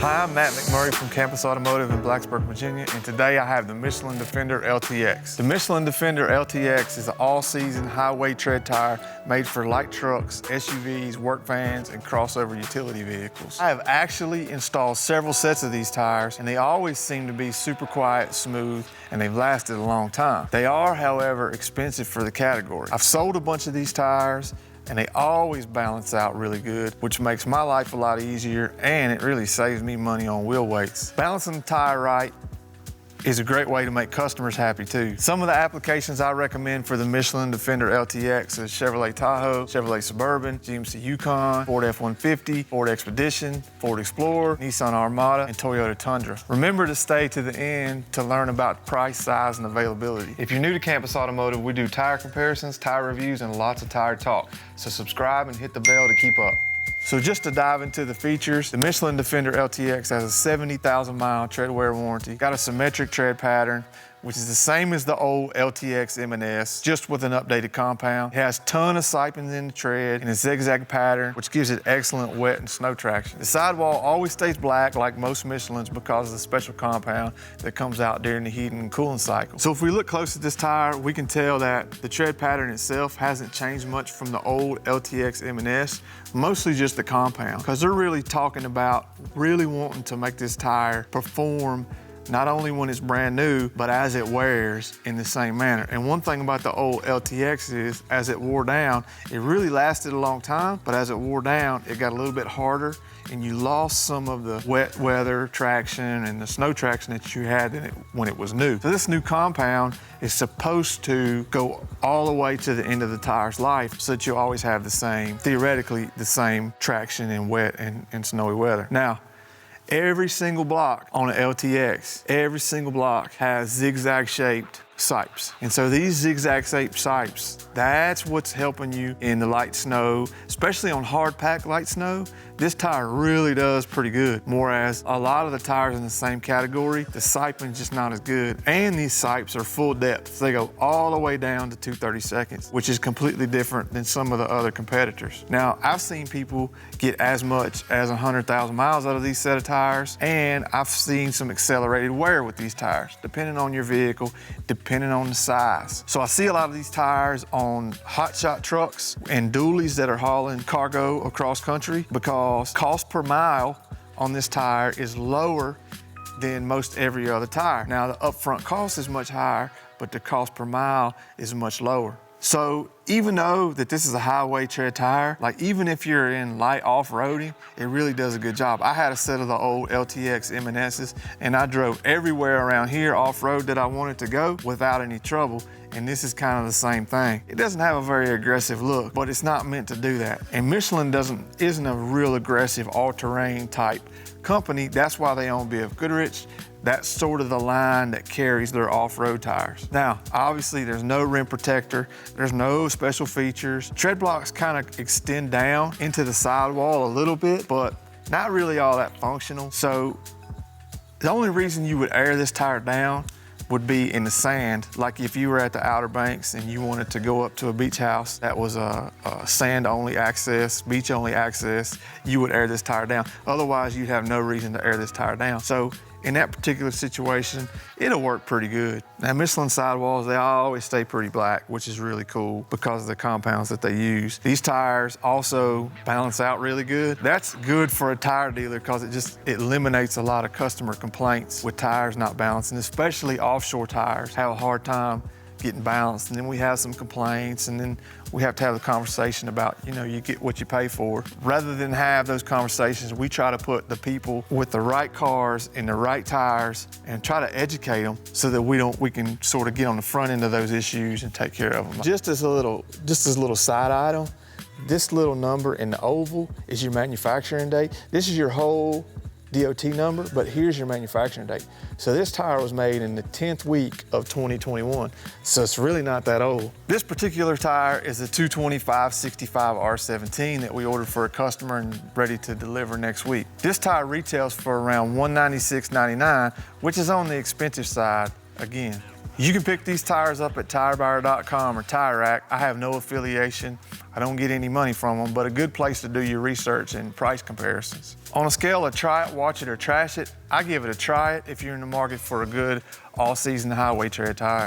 Hi, I'm Matt McMurray from Campus Automotive in Blacksburg, Virginia, and today I have the Michelin Defender LTX. The Michelin Defender LTX is an all-season highway tread tire made for light trucks, SUVs, work vans, and crossover utility vehicles. I have actually installed several sets of these tires, and they always seem to be super quiet, smooth, and they've lasted a long time. They are, however, expensive for the category. I've sold a bunch of these tires, and they always balance out really good, which makes my life a lot easier, and it really saves me money on wheel weights. Balancing the tire right is a great way to make customers happy too. Some of the applications I recommend for the Michelin Defender LTX is Chevrolet Tahoe, Chevrolet Suburban, GMC Yukon, Ford F-150, Ford Expedition, Ford Explorer, Nissan Armada, and Toyota Tundra. Remember to stay to the end to learn about price, size, and availability. If you're new to Campus Automotive, we do tire comparisons, tire reviews, and lots of tire talk. So subscribe and hit the bell to keep up. So just to dive into the features, the Michelin Defender LTX has a 70,000 mile tread wear warranty, got a symmetric tread pattern, which is the same as the old LTX M and S, just with an updated compound. It has a ton of sipens in the tread in a zigzag pattern, which gives it excellent wet and snow traction. The sidewall always stays black, like most Michelins, because of the special compound that comes out during the heating and cooling cycle. So if we look close at this tire, we can tell that the tread pattern itself hasn't changed much from the old LTX M and S, mostly just the compound, because they're really talking about really wanting to make this tire perform not only when it's brand new, but as it wears in the same manner. And one thing about the old LTX is, as it wore down, it really lasted a long time, but as it wore down, it got a little bit harder, and you lost some of the wet weather traction and the snow traction that you had in it when it was new. So this new compound is supposed to go all the way to the end of the tire's life, so that you always have the same, theoretically, the same traction in wet and snowy weather. Now, every single block on an LTX, every single block has zigzag-shaped sipes. And so these zigzag-shaped sipes, that's what's helping you in the light snow, especially on hard-packed light snow. This tire really does pretty good. Whereas a lot of the tires in the same category, the siping's just not as good. And these sipes are full depth. They go all the way down to 2/32, which is completely different than some of the other competitors. Now, I've seen people get as much as 100,000 miles out of these set of tires, and I've seen some accelerated wear with these tires, depending on your vehicle, depending on the size. So I see a lot of these tires on hotshot trucks and dualies that are hauling cargo across country, because cost per mile on this tire is lower than most every other tire. Now, the upfront cost is much higher, but the cost per mile is much lower. So even though that this is a highway tread tire, like even if you're in light off-roading, it really does a good job. I had a set of the old LTX M and S's, and I drove everywhere around here off-road that I wanted to go without any trouble. And this is kind of the same thing. It doesn't have a very aggressive look, but it's not meant to do that. And Michelin isn't a real aggressive all-terrain type company. That's why they own BF Goodrich. That's sort of the line that carries their off-road tires. Now, obviously there's no rim protector, there's no special features. Tread blocks kind of extend down into the sidewall a little bit, but not really all that functional. So the only reason you would air this tire down would be in the sand. Like if you were at the Outer Banks and you wanted to go up to a beach house that was a sand-only access, beach-only access, you would air this tire down. Otherwise, you'd have no reason to air this tire down. So in that particular situation, it'll work pretty good. Now, Michelin sidewalls, they always stay pretty black, which is really cool because of the compounds that they use. These tires also balance out really good. That's good for a tire dealer because it eliminates a lot of customer complaints with tires not balancing, especially offshore tires have a hard time getting balanced. And then we have some complaints, and then we have to have the conversation about, you get what you pay for. Rather than have those conversations, we try to put the people with the right cars in the right tires and try to educate them so that we can sort of get on the front end of those issues and take care of them. Just as a little side item, this little number in the oval is your manufacturing date. This is your whole DOT number, but here's your manufacturing date. So this tire was made in the 10th week of 2021, so it's really not that old. This particular tire is a 225/65 R17 that we ordered for a customer and ready to deliver next week. This tire retails for around $196.99, which is on the expensive side again. You can pick these tires up at tirebuyer.com or Tire Rack. I have no affiliation. I don't get any money from them, but a good place to do your research and price comparisons. On a scale of try it, watch it, or trash it, I give it a try it if you're in the market for a good all-season highway tread tire.